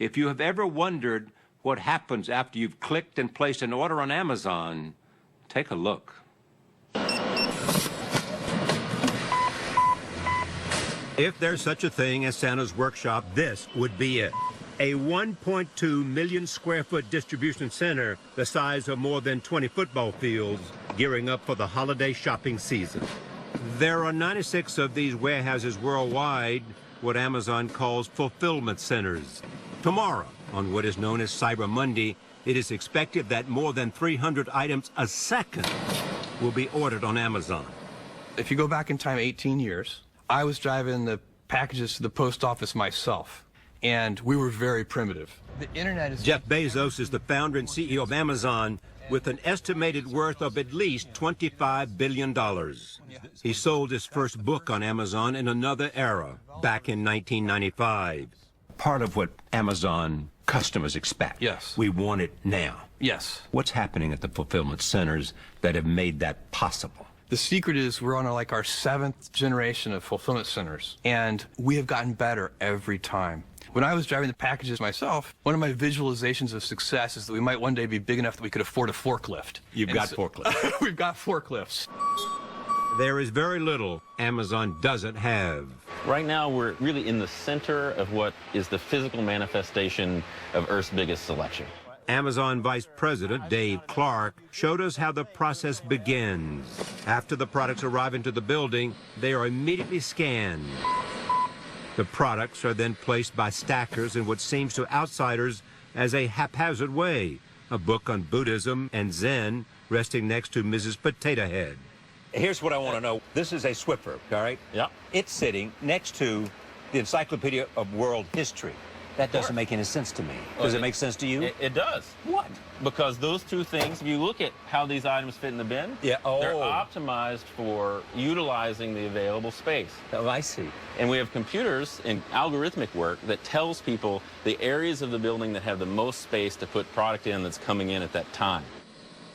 If you have ever wondered what happens after you've clicked and placed an order on Amazon, take a look. If there's such a thing as Santa's workshop, this would be it. A 1.2 million square foot distribution center the size of more than 20 football fields, gearing up for the holiday shopping season. There are 96 of these warehouses worldwide, what Amazon calls fulfillment centers. Tomorrow, on what is known as Cyber Monday, it is expected that more than 300 items a second will be ordered on Amazon. If you go back in time 18 years, I was driving the packages to the post office myself, and we were very primitive. The internet is... Jeff Bezos is the founder and CEO of Amazon with an estimated worth of at least $25 billion. He sold his first book on Amazon in another era, back in 1995. Part of what Amazon customers expect. Yes. We want it now. Yes. What's happening at the fulfillment centers that have made that possible? The secret is we're on our 7th generation of fulfillment centers, and we have gotten better every time. When I was driving the packages myself, one of my visualizations of success is that we might one day be big enough that we could afford a forklift. You've got forklifts. We've got forklifts. There is very little Amazon doesn't have. Right now, we're really in the center of what is the physical manifestation of Earth's biggest selection. Amazon Vice President Dave Clark showed us how the process begins. After the products arrive into the building, they are immediately scanned. The products are then placed by stackers in what seems to outsiders as a haphazard way. A book on Buddhism and Zen resting next to Mrs. Potato Head. Here's what I want to know. This is a Swiffer, all right? Yeah. It's sitting next to the Encyclopedia of World History. That doesn't make any sense to me. Does it make sense to you? It does. What? Because those two things, if you look at how these items fit in the bin, Yeah. Oh. they're optimized for utilizing the available space. Oh, I see. And we have computers and algorithmic work that tells people the areas of the building that have the most space to put product in that's coming in at that time.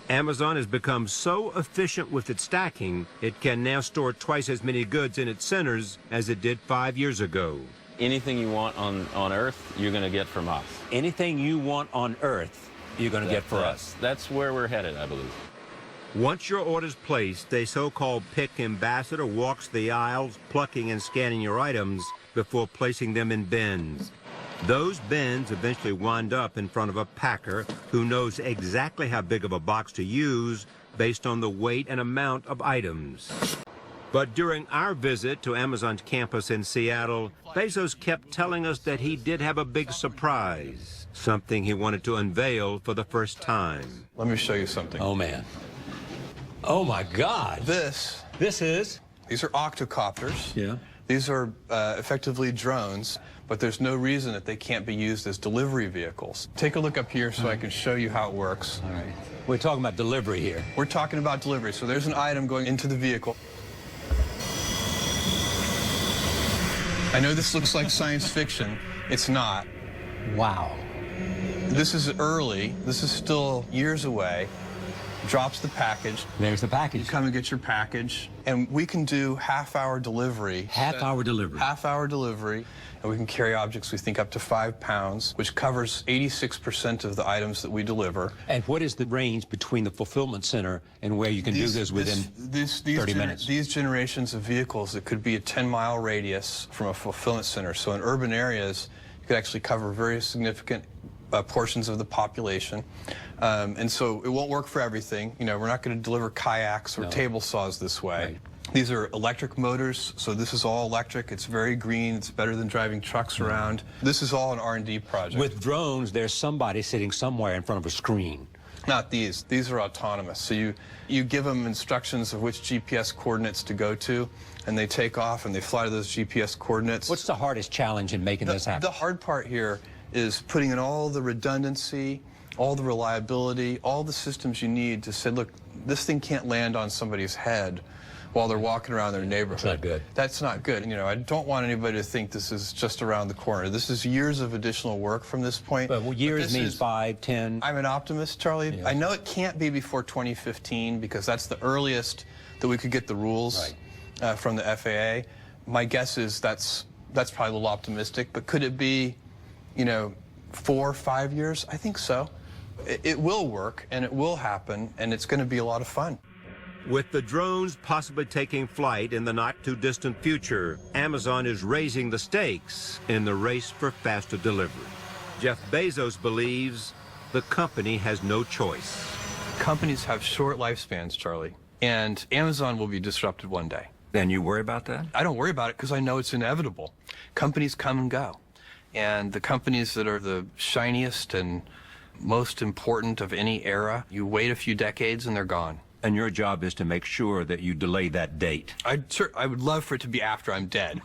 Amazon has become so efficient with its stacking, it can now store twice as many goods in its centers as it did 5 years ago. Anything you want on Earth, you're going to get from us. Anything you want on Earth, you're going to get for us. That's where we're headed, I believe. Once your order's placed, a so-called pick ambassador walks the aisles, plucking and scanning your items before placing them in bins. Those bins eventually wind up in front of a packer who knows exactly how big of a box to use based on the weight and amount of items. But during our visit to Amazon's campus in Seattle, Bezos kept telling us that he did have a big surprise, something he wanted to unveil for the first time. Let me show you something. Oh, man. Oh, my God. These are octocopters. Yeah. These are effectively drones, but there's no reason that they can't be used as delivery vehicles. Take a look up here so I can show you how it works. All right. We're talking about delivery here. We're talking about delivery. So there's an item going into the vehicle. I know this looks like science fiction. It's not. Wow. This is early. This is still years away. Drops the package. There's the You package. come and get your package. And we can do half-hour delivery. Half-hour delivery. Half-hour delivery. And we can carry objects, we think, up to 5 pounds, which covers 86% of the items that we deliver. And what is the range between the fulfillment center and where you can do this within 30 minutes? These generations of vehicles, it could be a 10-mile radius from a fulfillment center. So in urban areas, you could actually cover very significant portions of the population. And so it won't work for everything. You know, we're not going to deliver kayaks or table saws this way. Right. These are electric motors, so this is all electric. It's very green. It's better than driving trucks around. This is all an R&D project. With drones, there's somebody sitting somewhere in front of a screen. Not these. These are autonomous. So you give them instructions of which GPS coordinates to go to, and they take off and they fly to those GPS coordinates. What's the hardest challenge in making this happen? The hard part here is putting in all the redundancy, all the reliability, all the systems you need to say, look, this thing can't land on somebody's head while they're walking around their neighborhood. That's not good. That's not good. You know, I don't want anybody to think this is just around the corner. This is years of additional work from this point. But years means 5, 10. I'm an optimist, Charlie. Yeah. I know it can't be before 2015 because that's the earliest that we could get the rules from the FAA. My guess is that's probably a little optimistic, but could it be, you know, 4 or 5 years? I think so. It will work, and it will happen, and it's going to be a lot of fun. With the drones possibly taking flight in the not-too-distant future, Amazon is raising the stakes in the race for faster delivery. Jeff Bezos believes the company has no choice. Companies have short lifespans, Charlie, and Amazon will be disrupted one day. And you worry about that? I don't worry about it because I know it's inevitable. Companies come and go, and the companies that are the shiniest and most important of any era, you wait a few decades and they're gone. And your job is to make sure that you delay that date. I would love for it to be after I'm dead.